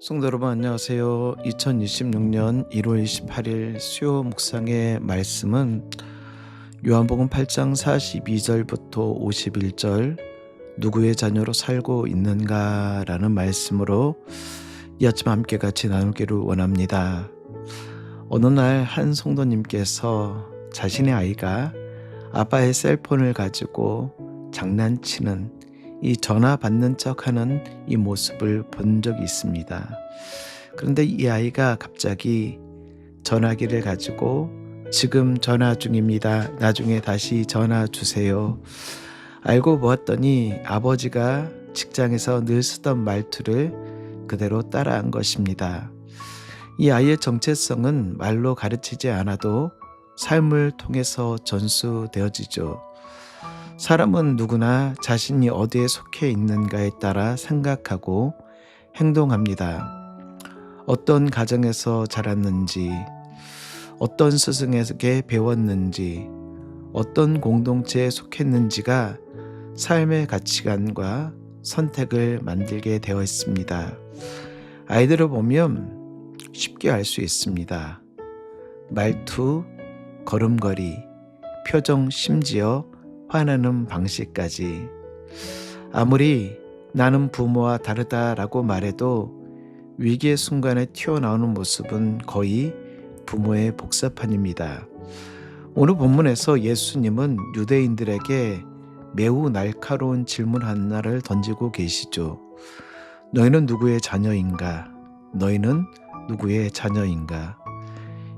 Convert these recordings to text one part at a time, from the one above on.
성도 여러분 안녕하세요. 2026년 1월 28일 수요 묵상의 말씀은 요한복음 8장 42절부터 51절 누구의 자녀로 살고 있는가 라는 말씀으로 이 아침 함께 같이 나누기를 원합니다. 어느 날 한 성도님께서 자신의 아이가 아빠의 셀폰을 가지고 장난치는 이 전화 받는 척하는 이 모습을 본 적이 있습니다. 그런데 이 아이가 갑자기 전화기를 가지고 지금 전화 중입니다. 나중에 다시 전화 주세요. 알고 보았더니 아버지가 직장에서 늘 쓰던 말투를 그대로 따라한 것입니다. 이 아이의 정체성은 말로 가르치지 않아도 삶을 통해서 전수되어지죠. 사람은 누구나 자신이 어디에 속해 있는가에 따라 생각하고 행동합니다. 어떤 가정에서 자랐는지, 어떤 스승에게 배웠는지, 어떤 공동체에 속했는지가 삶의 가치관과 선택을 만들게 되어 있습니다. 아이들을 보면 쉽게 알 수 있습니다. 말투, 걸음걸이, 표정, 심지어 화나는 방식까지. 아무리 나는 부모와 다르다라고 말해도 위기의 순간에 튀어나오는 모습은 거의 부모의 복사판입니다. 오늘 본문에서 예수님은 유대인들에게 매우 날카로운 질문 하나를 던지고 계시죠. 너희는 누구의 자녀인가? 너희는 누구의 자녀인가?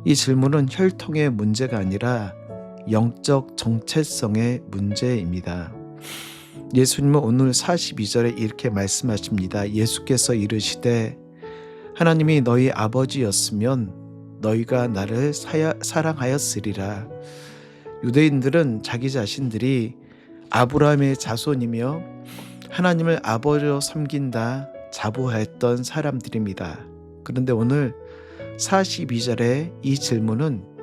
이 질문은 혈통의 문제가 아니라 영적 정체성의 문제입니다. 예수님은 오늘 42절에 이렇게 말씀하십니다. 예수께서 이르시되 하나님이 너희 아버지였으면 너희가 나를 사랑하였으리라. 유대인들은 자기 자신들이 아브라함의 자손이며 하나님을 아버지로 섬긴다 자부하였던 사람들입니다. 그런데 오늘 42절의 이 질문은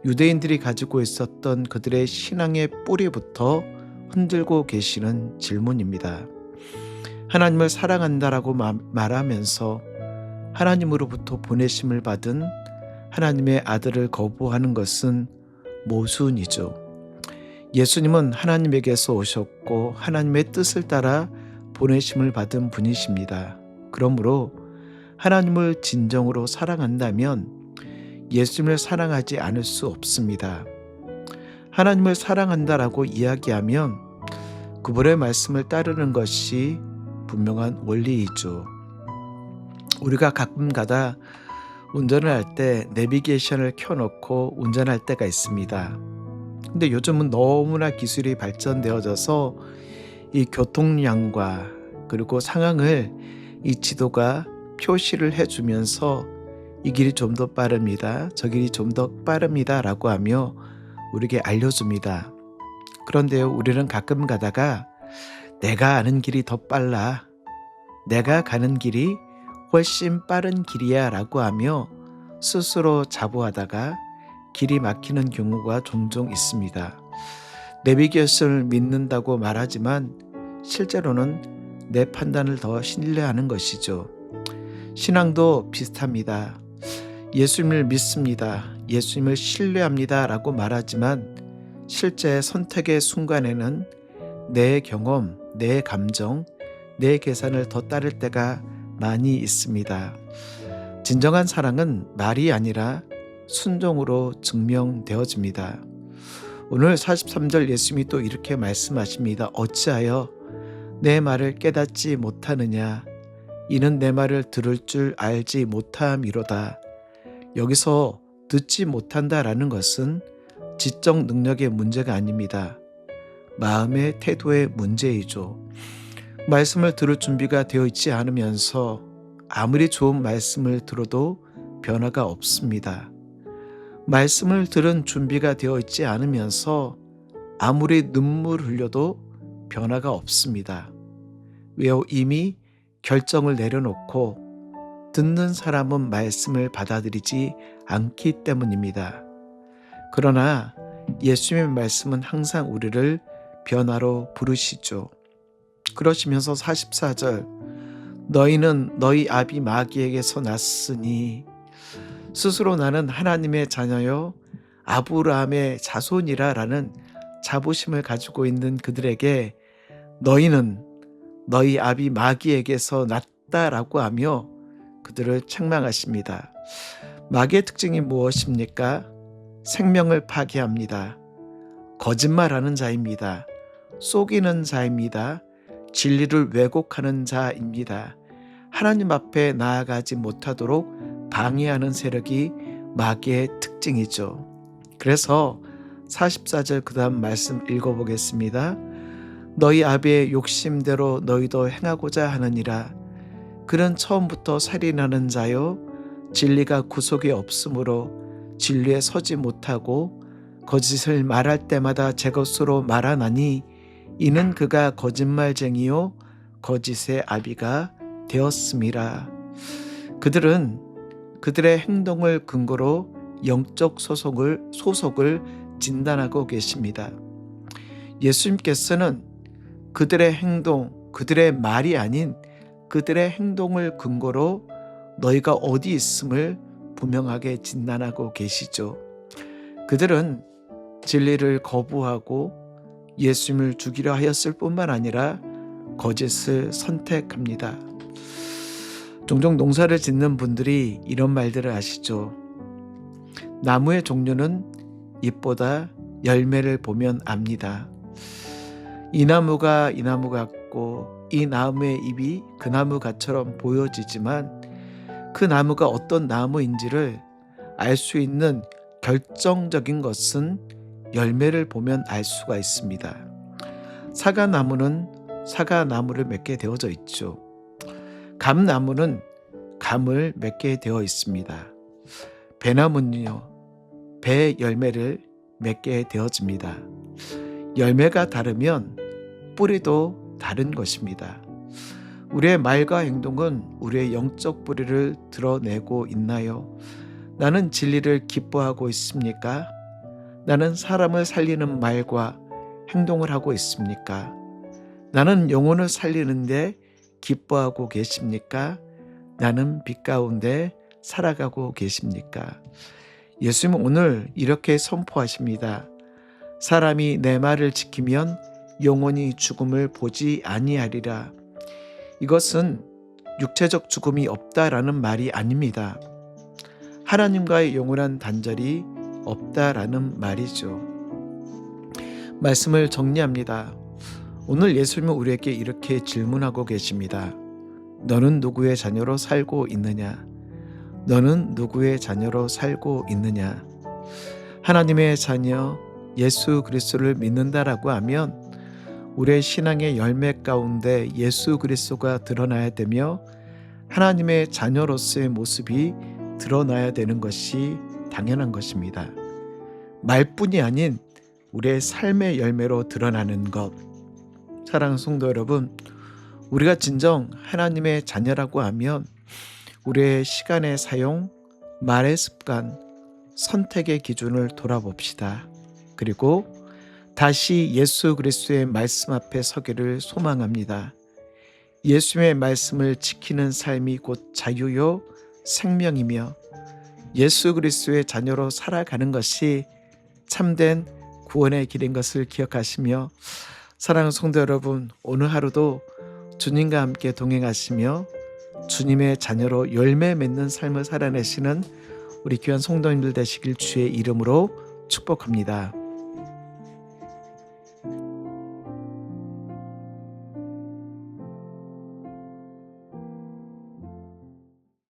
유대인들이 가지고 있었던 그들의 신앙의 뿌리부터 흔들고 계시는 질문입니다. 하나님을 사랑한다라고 말하면서 하나님으로부터 보내심을 받은 하나님의 아들을 거부하는 것은 모순이죠. 예수님은 하나님에게서 오셨고 하나님의 뜻을 따라 보내심을 받은 분이십니다. 그러므로 하나님을 진정으로 사랑한다면 예수님을 사랑하지 않을 수 없습니다. 하나님을 사랑한다라고 이야기하면 그분의 말씀을 따르는 것이 분명한 원리이죠. 우리가 가끔가다 운전을 할 때 내비게이션을 켜놓고 운전할 때가 있습니다. 근데 요즘은 너무나 기술이 발전되어져서 이 교통량과 그리고 상황을 이 지도가 표시를 해주면서 이 길이 좀 더 빠릅니다. 저 길이 좀 더 빠릅니다. 라고 하며 우리에게 알려줍니다. 그런데요, 우리는 가끔 가다가 내가 아는 길이 더 빨라. 내가 가는 길이 훨씬 빠른 길이야. 라고 하며 스스로 자부하다가 길이 막히는 경우가 종종 있습니다. 내비게이션을 믿는다고 말하지만 실제로는 내 판단을 더 신뢰하는 것이죠. 신앙도 비슷합니다. 예수님을 믿습니다. 예수님을 신뢰합니다. 라고 말하지만 실제 선택의 순간에는 내 경험, 내 감정, 내 계산을 더 따를 때가 많이 있습니다. 진정한 사랑은 말이 아니라 순종으로 증명되어집니다. 오늘 43절 예수님이 또 이렇게 말씀하십니다. 어찌하여 내 말을 깨닫지 못하느냐? 이는 내 말을 들을 줄 알지 못함이로다. 여기서 듣지 못한다라는 것은 지적 능력의 문제가 아닙니다. 마음의 태도의 문제이죠. 말씀을 들을 준비가 되어 있지 않으면서 아무리 좋은 말씀을 들어도 변화가 없습니다. 말씀을 들은 준비가 되어 있지 않으면서 아무리 눈물 흘려도 변화가 없습니다. 왜요? 이미 결정을 내려놓고 듣는 사람은 말씀을 받아들이지 않기 때문입니다. 그러나 예수님의 말씀은 항상 우리를 변화로 부르시죠. 그러시면서 44절 너희는 너희 아비 마귀에게서 났으니. 스스로 나는 하나님의 자녀요 아브라함의 자손이라라는 자부심을 가지고 있는 그들에게 너희는 너희 아비 마귀에게서 났다라고 하며 그들을 책망하십니다. 마귀의 특징이 무엇입니까? 생명을 파괴합니다. 거짓말하는 자입니다. 속이는 자입니다. 진리를 왜곡하는 자입니다. 하나님 앞에 나아가지 못하도록 방해하는 세력이 마귀의 특징이죠. 그래서 44절 그 다음 말씀 읽어보겠습니다. 너희 아비의 욕심대로 너희도 행하고자 하느니라. 그는 처음부터 살인하는 자요 진리가 구속에 없으므로 진리에 서지 못하고 거짓을 말할 때마다 제 것으로 말하나니 이는 그가 거짓말쟁이요 거짓의 아비가 되었음이라. 그들은 그들의 행동을 근거로 영적 소속을 진단하고 계십니다. 예수님께서는 그들의 행동, 그들의 말이 아닌 그들의 행동을 근거로 너희가 어디 있음을 분명하게 진단하고 계시죠. 그들은 진리를 거부하고 예수님을 죽이려 하였을 뿐만 아니라 거짓을 선택합니다. 종종 농사를 짓는 분들이 이런 말들을 하시죠. 나무의 종류는 잎보다 열매를 보면 압니다. 이 나무가 이 나무 같고 이 나무의 잎이 그 나무가처럼 보여지지만 그 나무가 어떤 나무인지를 알 수 있는 결정적인 것은 열매를 보면 알 수가 있습니다. 사과나무는 사과나무를 맺게 되어져 있죠. 감나무는 감을 맺게 되어 있습니다. 배나무는요, 배 열매를 맺게 되어집니다. 열매가 다르면 뿌리도 다른 것입니다. 우리의 말과 행동은 우리의 영적 뿌리를 드러내고 있나요? 나는 진리를 기뻐하고 있습니까? 나는 사람을 살리는 말과 행동을 하고 있습니까? 나는 영혼을 살리는데 기뻐하고 계십니까? 나는 빛 가운데 살아가고 계십니까? 예수님은 오늘 이렇게 선포하십니다. 사람이 내 말을 지키면 영원히 죽음을 보지 아니하리라. 이것은 육체적 죽음이 없다라는 말이 아닙니다. 하나님과의 영원한 단절이 없다라는 말이죠. 말씀을 정리합니다. 오늘 예수님은 우리에게 이렇게 질문하고 계십니다. 너는 누구의 자녀로 살고 있느냐? 너는 누구의 자녀로 살고 있느냐? 하나님의 자녀 예수 그리스도를 믿는다라고 하면 우리의 신앙의 열매 가운데 예수 그리스도가 드러나야 되며 하나님의 자녀로서의 모습이 드러나야 되는 것이 당연한 것입니다. 말뿐이 아닌 우리의 삶의 열매로 드러나는 것. 사랑하는 성도 여러분, 우리가 진정 하나님의 자녀라고 하면 우리의 시간의 사용, 말의 습관, 선택의 기준을 돌아봅시다. 그리고 다시 예수 그리스도의 말씀 앞에 서기를 소망합니다. 예수의 말씀을 지키는 삶이 곧 자유요 생명이며 예수 그리스도의 자녀로 살아가는 것이 참된 구원의 길인 것을 기억하시며 사랑하는 성도 여러분, 오늘 하루도 주님과 함께 동행하시며 주님의 자녀로 열매 맺는 삶을 살아내시는 우리 귀한 성도님들 되시길 주의 이름으로 축복합니다.